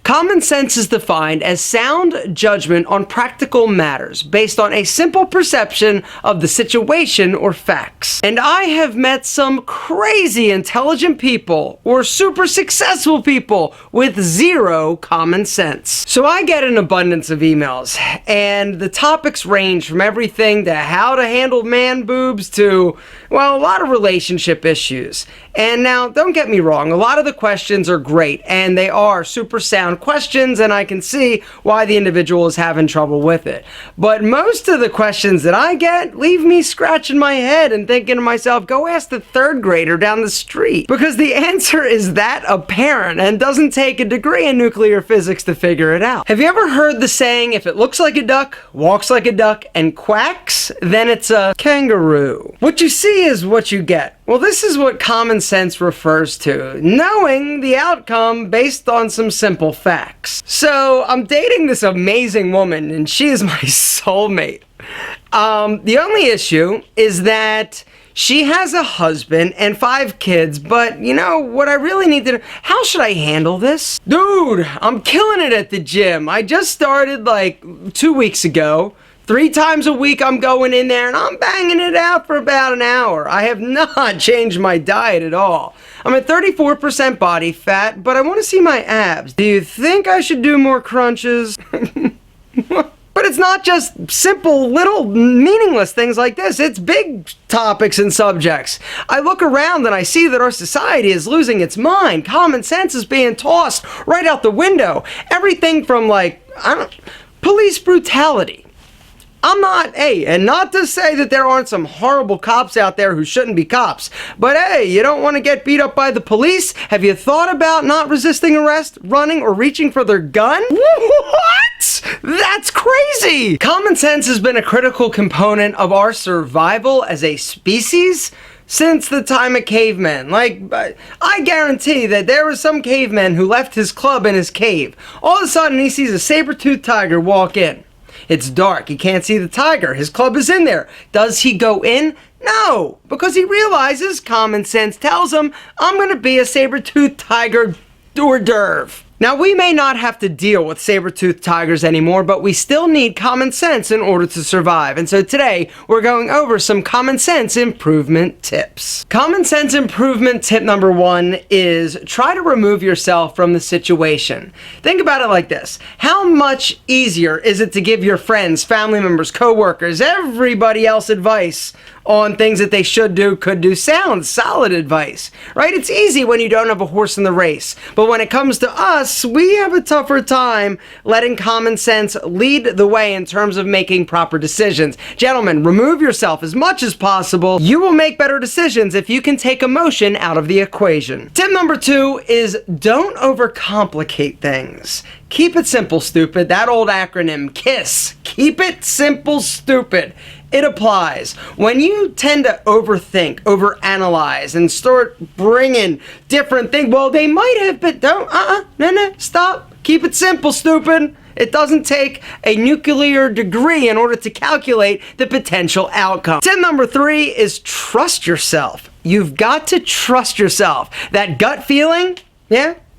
Common sense is defined as sound judgment on practical matters based on a simple perception of the situation or facts. And I have met some crazy intelligent people or super successful people with zero common sense. So I get an abundance of emails, and the topics range from everything to how to handle man boobs to, well, a lot of relationship issues. And now, don't get me wrong, a lot of the questions are great, and they are super sound questions, and I can see why the individual is having trouble with it. But most of the questions that I get leave me scratching my head and thinking to myself, go ask the third grader down the street. Because the answer is that apparent and doesn't take a degree in nuclear physics to figure it out. Have you ever heard the saying, if it looks like a duck, walks like a duck, and quacks, then it's a kangaroo? What you see is what you get. Well, this is what common sense refers to, knowing the outcome based on some simple facts. So, I'm dating this amazing woman, and she is my soulmate. The only issue is that she has a husband and 5 kids, but you know what I really need to know? How should I handle this? Dude, I'm killing it at the gym. I just started like 2 weeks ago. 3 times a week I'm going in there and I'm banging it out for about an hour. I have not changed my diet at all. I'm at 34% body fat, but I want to see my abs. Do you think I should do more crunches? But it's not just simple, little, meaningless things like this. It's big topics and subjects. I look around and I see that our society is losing its mind. Common sense is being tossed right out the window. Everything from police brutality. And not to say that there aren't some horrible cops out there who shouldn't be cops, but hey, you don't want to get beat up by the police? Have you thought about not resisting arrest, running, or reaching for their gun? What? That's crazy! Common sense has been a critical component of our survival as a species since the time of cavemen. I guarantee that there was some caveman who left his club in his cave. All of a sudden, he sees a saber-toothed tiger walk in. It's dark. He can't see the tiger. His club is in there. Does he go in? No, because he realizes, common sense tells him, I'm going to be a saber-toothed tiger hors d'oeuvre. Now, we may not have to deal with saber-toothed tigers anymore, but we still need common sense in order to survive. And so today, we're going over some common sense improvement tips. Common sense improvement tip number 1 is try to remove yourself from the situation. Think about it like this. How much easier is it to give your friends, family members, co-workers, everybody else advice on things that they should do, could do, solid advice, right? It's easy when you don't have a horse in the race. But when it comes to us, we have a tougher time letting common sense lead the way in terms of making proper decisions. Gentlemen, remove yourself as much as possible. You will make better decisions if you can take emotion out of the equation. Tip number 2 is don't overcomplicate things. Keep it simple, stupid. That old acronym, KISS. Keep it simple, stupid. It applies. When you tend to overthink, overanalyze, and start bringing different things, well, they might have been, no, stop. Keep it simple, stupid. It doesn't take a nuclear degree in order to calculate the potential outcome. Tip number 3 is trust yourself. You've got to trust yourself. That gut feeling,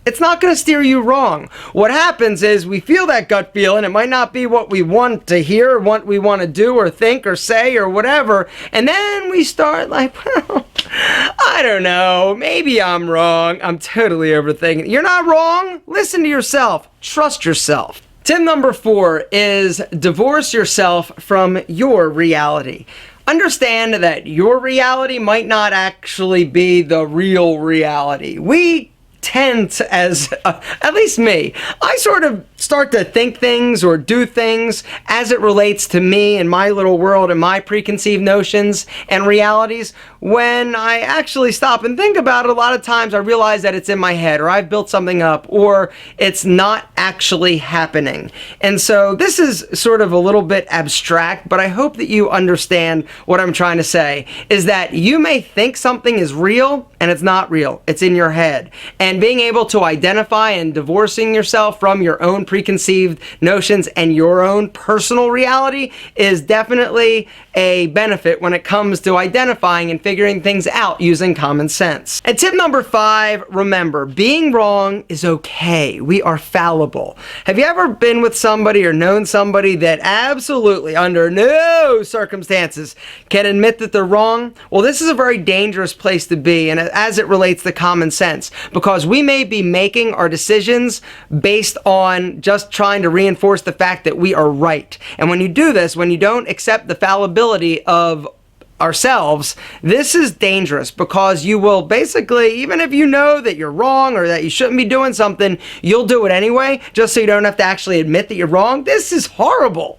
it's not going to steer you wrong. What happens is we feel that gut feeling. It might not be what we want to hear, or what we want to do or think or say or whatever. And then we start well, I don't know. Maybe I'm wrong. I'm totally overthinking. You're not wrong. Listen to yourself. Trust yourself. Tip number 4 is divorce yourself from your reality. Understand that your reality might not actually be the real reality. We tend to, at least me, I sort of start to think things or do things as it relates to me and my little world and my preconceived notions and realities. When I actually stop and think about it, a lot of times I realize that it's in my head, or I've built something up, or it's not actually happening. And so this is sort of a little bit abstract, but I hope that you understand what I'm trying to say, is that you may think something is real and it's not real. It's in your head. And And being able to identify and divorcing yourself from your own preconceived notions and your own personal reality is definitely a benefit when it comes to identifying and figuring things out using common sense. And tip number 5, remember, being wrong is okay. We are fallible. Have you ever been with somebody or known somebody that absolutely under no circumstances can admit that they're wrong? Well, this is a very dangerous place to be, and as it relates to common sense, because we may be making our decisions based on just trying to reinforce the fact that we are right. And when you do this, when you don't accept the fallibility of ourselves, this is dangerous, because you will basically, even if you know that you're wrong or that you shouldn't be doing something, you'll do it anyway, just so you don't have to actually admit that you're wrong. This is horrible.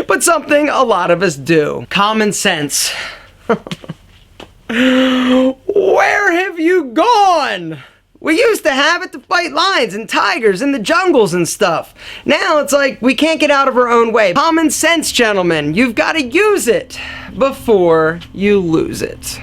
But something a lot of us do. Common sense. Where have you gone? We used to have it to fight lions and tigers in the jungles and stuff. Now it's like we can't get out of our own way. Common sense, gentlemen. You've got to use it before you lose it.